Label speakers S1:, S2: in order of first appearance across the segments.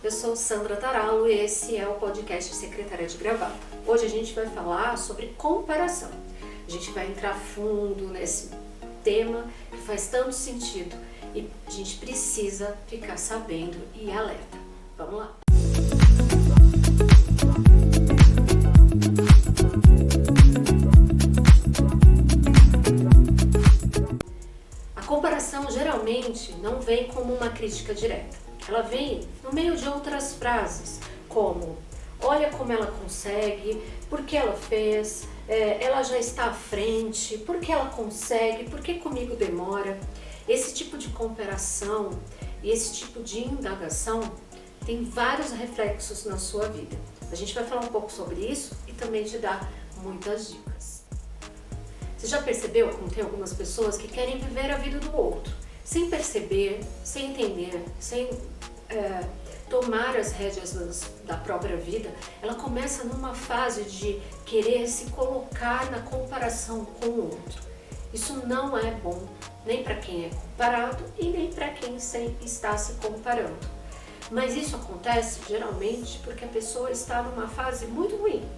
S1: eu sou Sandra Taralo e esse é o podcast Secretária de Gravata. Hoje a gente vai falar sobre comparação. A gente vai entrar fundo nesse tema que faz tanto sentido e a gente precisa ficar sabendo e alerta. Vamos lá! A comparação geralmente não vem como uma crítica direta. Ela vem no meio de outras frases, como olha como ela consegue, porque ela fez, ela já está à frente, porque ela consegue, porque comigo demora. Esse tipo de comparação e esse tipo de indagação tem vários reflexos na sua vida. A gente vai falar um pouco sobre isso e também te dar muitas dicas. Você já percebeu como tem algumas pessoas que querem viver a vida do outro, sem perceber, sem entender, sem tomar as rédeas da própria vida? Ela começa numa fase de querer se colocar na comparação com o outro. Isso não é bom, nem para quem é comparado e nem para quem está se comparando. Mas isso acontece geralmente porque a pessoa está numa fase muito ruim.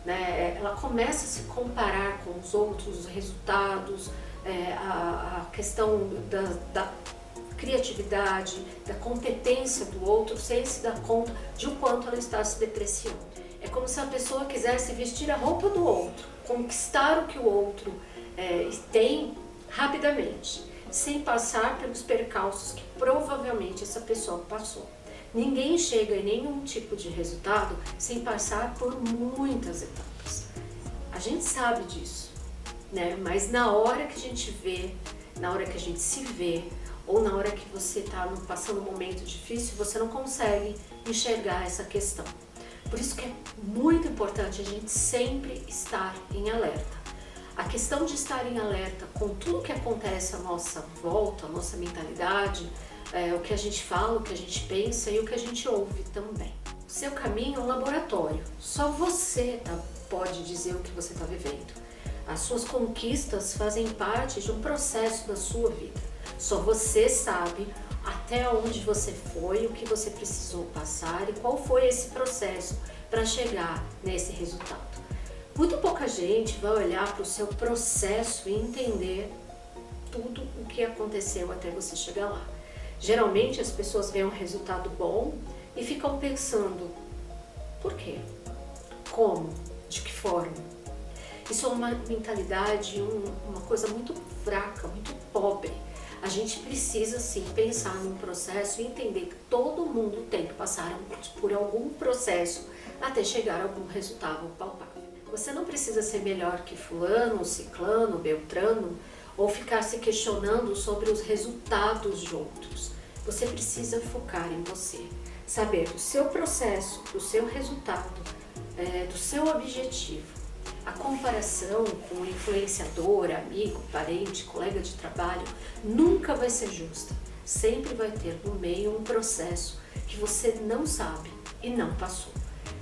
S1: Ela começa a se comparar com os outros resultados, a questão da criatividade, da competência do outro, sem se dar conta de o quanto ela está se depreciando. É como se a pessoa quisesse vestir a roupa do outro, conquistar o que o outro tem rapidamente, sem passar pelos percalços que provavelmente essa pessoa passou. Ninguém chega em nenhum tipo de resultado sem passar por muitas etapas. A gente sabe disso, né? Mas na hora que a gente vê, na hora que a gente se vê, ou na hora que você está passando um momento difícil, você não consegue enxergar essa questão. Por isso que é muito importante a gente sempre estar em alerta. A questão de estar em alerta com tudo que acontece à nossa volta, a nossa mentalidade, o que a gente fala, o que a gente pensa e o que a gente ouve também. O seu caminho é um laboratório. Só você pode dizer o que você está vivendo. As suas conquistas fazem parte de um processo da sua vida. Só você sabe até onde você foi, o que você precisou passar e qual foi esse processo para chegar nesse resultado. Muito pouca gente vai olhar para o seu processo e entender tudo o que aconteceu até você chegar lá. Geralmente as pessoas veem um resultado bom e ficam pensando, por quê? Como? De que forma? Isso é uma mentalidade, uma coisa muito fraca, muito pobre. A gente precisa sim pensar num processo e entender que todo mundo tem que passar por algum processo até chegar a algum resultado palpável. Você não precisa ser melhor que fulano, ciclano, beltrano, ou ficar se questionando sobre os resultados de outros. Você precisa focar em você, saber do seu processo, do seu resultado, do seu objetivo. A comparação com o influenciador, amigo, parente, colega de trabalho nunca vai ser justa. Sempre vai ter no meio um processo que você não sabe e não passou.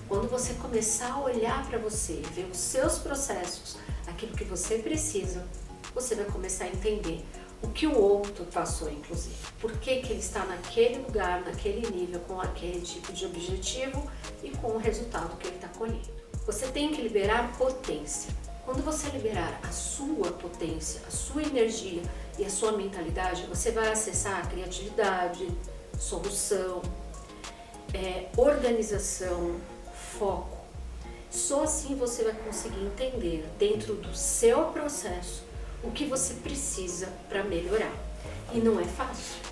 S1: Quando você começar a olhar para você e ver os seus processos, aquilo que você precisa, você vai começar a entender o que o outro passou, inclusive. Por que ele está naquele lugar, naquele nível, com aquele tipo de objetivo e com o resultado que ele está colhendo. Você tem que liberar potência. Quando você liberar a sua potência, a sua energia e a sua mentalidade, você vai acessar a criatividade, solução, organização, foco. Só assim você vai conseguir entender dentro do seu processo o que você precisa para melhorar. E não é fácil.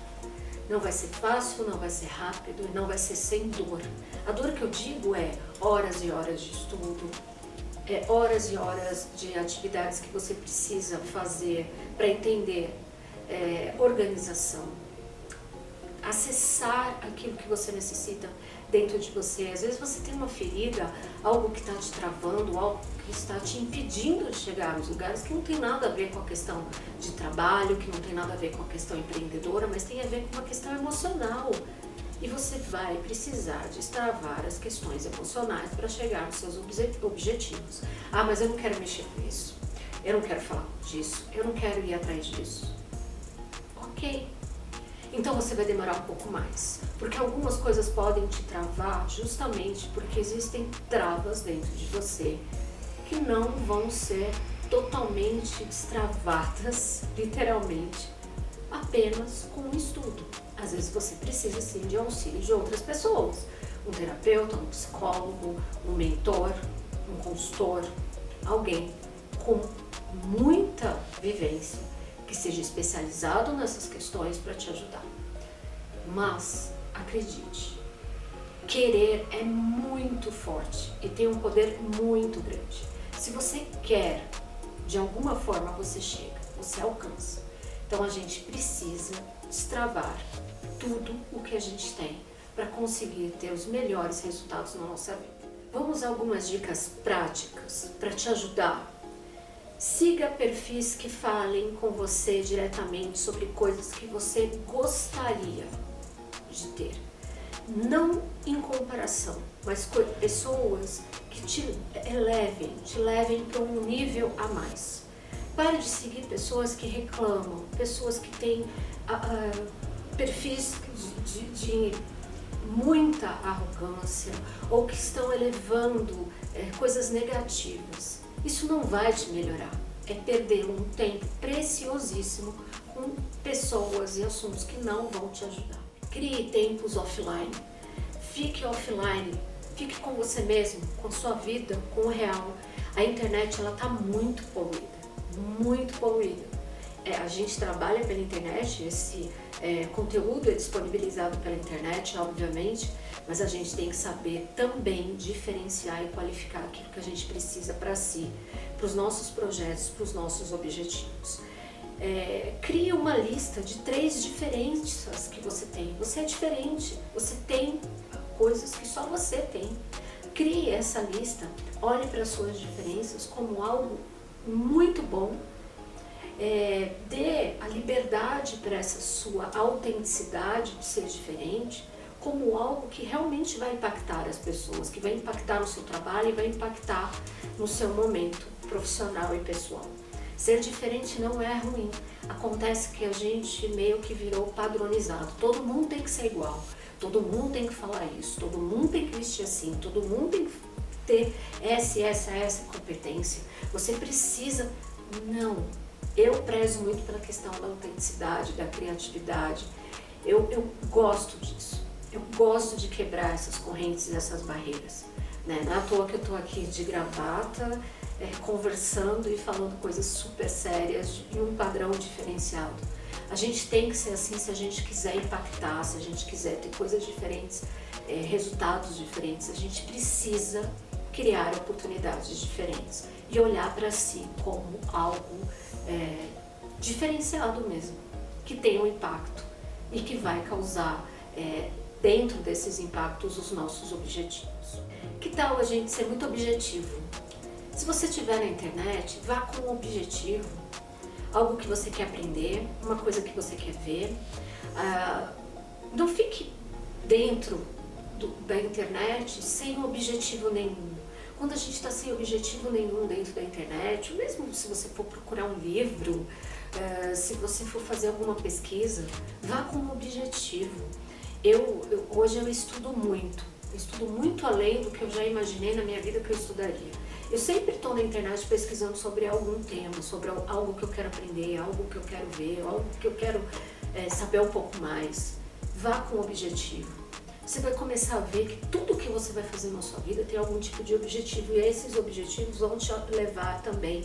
S1: Não vai ser fácil, não vai ser rápido, não vai ser sem dor. A dor que eu digo é horas e horas de estudo, horas e horas de atividades que você precisa fazer para entender organização, acessar aquilo que você necessita dentro de você. Às vezes você tem uma ferida, algo que está te travando, algo que está te impedindo de chegar nos lugares que não tem nada a ver com a questão de trabalho, que não tem nada a ver com a questão empreendedora, mas tem a ver com uma questão emocional. E você vai precisar destravar as questões emocionais para chegar nos seus objetivos. Ah, mas eu não quero mexer com isso, eu não quero falar disso, eu não quero ir atrás disso. Ok. então você vai demorar um pouco mais, porque algumas coisas podem te travar justamente porque existem travas dentro de você que não vão ser totalmente destravadas, literalmente, apenas com o estudo. Às vezes você precisa sim de auxílio de outras pessoas, um terapeuta, um psicólogo, um mentor, um consultor, alguém com muita vivência, que seja especializado nessas questões para te ajudar. Mas, acredite, querer é muito forte e tem um poder muito grande. Se você quer, de alguma forma você chega, você alcança. Então a gente precisa destravar tudo o que a gente tem para conseguir ter os melhores resultados na nossa vida. Vamos a algumas dicas práticas para te ajudar. Siga perfis que falem com você diretamente sobre coisas que você gostaria de ter. Não em comparação, mas pessoas que te levem para um nível a mais. Pare de seguir pessoas que reclamam, pessoas que têm perfis de muita arrogância ou que estão elevando coisas negativas. Isso não vai te melhorar. É perder um tempo preciosíssimo com pessoas e assuntos que não vão te ajudar. Crie tempos offline. Fique offline. Fique com você mesmo, com sua vida, com o real. A internet ela está muito poluída. Muito poluída. A gente trabalha pela internet, esse conteúdo é disponibilizado pela internet, obviamente, mas a gente tem que saber também diferenciar e qualificar aquilo que a gente precisa para si, para os nossos projetos, para os nossos objetivos. Crie uma lista de 3 diferenças que você tem. Você é diferente, você tem coisas que só você tem. Crie essa lista, olhe para as suas diferenças como algo muito bom, dê a liberdade para essa sua autenticidade de ser diferente como algo que realmente vai impactar as pessoas, que vai impactar no seu trabalho e vai impactar no seu momento profissional e pessoal. Ser diferente não é ruim, acontece que a gente meio que virou padronizado, todo mundo tem que ser igual, todo mundo tem que falar isso, todo mundo tem que vestir assim, todo mundo tem que ter essa competência. Você precisa, não. Eu prezo muito pela questão da autenticidade, da criatividade. Eu gosto disso. Eu gosto de quebrar essas correntes, essas barreiras. Né? Não é à toa que eu estou aqui de gravata, conversando e falando coisas super sérias e um padrão diferenciado. A gente tem que ser assim se a gente quiser impactar, se a gente quiser ter coisas diferentes, resultados diferentes. A gente precisa criar oportunidades diferentes e olhar para si como algo diferenciado mesmo, que tem um impacto e que vai causar dentro desses impactos os nossos objetivos. Que tal a gente ser muito objetivo? Se você estiver na internet, vá com um objetivo, algo que você quer aprender, uma coisa que você quer ver. Não fique dentro da internet sem objetivo nenhum. Quando a gente está sem objetivo nenhum dentro da internet, ou mesmo se você for procurar um livro, se você for fazer alguma pesquisa, vá com um objetivo. Hoje eu estudo muito além do que eu já imaginei na minha vida que eu estudaria. Eu sempre estou na internet pesquisando sobre algum tema, sobre algo que eu quero aprender, algo que eu quero ver, algo que eu quero saber um pouco mais. Vá com um objetivo. Você vai começar a ver que tudo que você vai fazer na sua vida tem algum tipo de objetivo e esses objetivos vão te levar também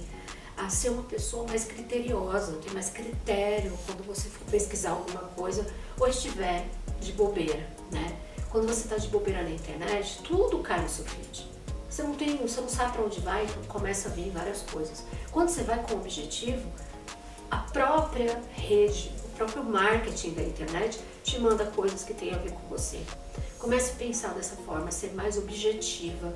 S1: a ser uma pessoa mais criteriosa, ter mais critério quando você for pesquisar alguma coisa ou estiver de bobeira, né? Quando você está de bobeira na internet, tudo cai no seu feed. Você não sabe para onde vai, então começa a vir várias coisas. Quando você vai com um objetivo, a própria rede, o próprio marketing da internet te manda coisas que têm a ver com você. Comece a pensar dessa forma, ser mais objetiva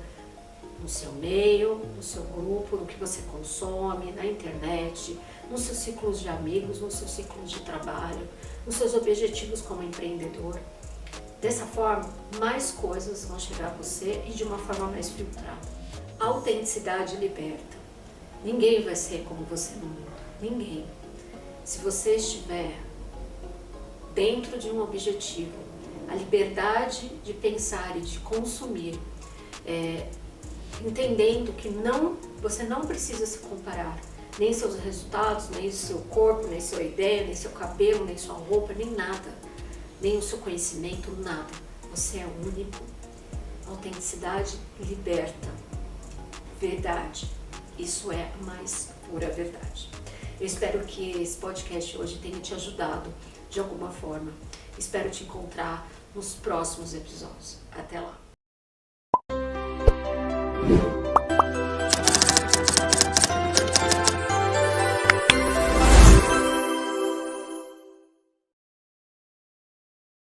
S1: no seu meio, no seu grupo, no que você consome, na internet, nos seus ciclos de amigos, nos seus ciclos de trabalho, nos seus objetivos como empreendedor. Dessa forma, mais coisas vão chegar a você e de uma forma mais filtrada. A autenticidade liberta. Ninguém vai ser como você no mundo. Ninguém. Se você estiver dentro de um objetivo, a liberdade de pensar e de consumir, entendendo que você não precisa se comparar, nem seus resultados, nem seu corpo, nem sua ideia, nem seu cabelo, nem sua roupa, nem nada, nem o seu conhecimento, nada. Você é único. Autenticidade liberta. Verdade. Isso é a mais pura verdade. Eu espero que esse podcast hoje tenha te ajudado de alguma forma. Espero te encontrar nos próximos episódios. Até lá!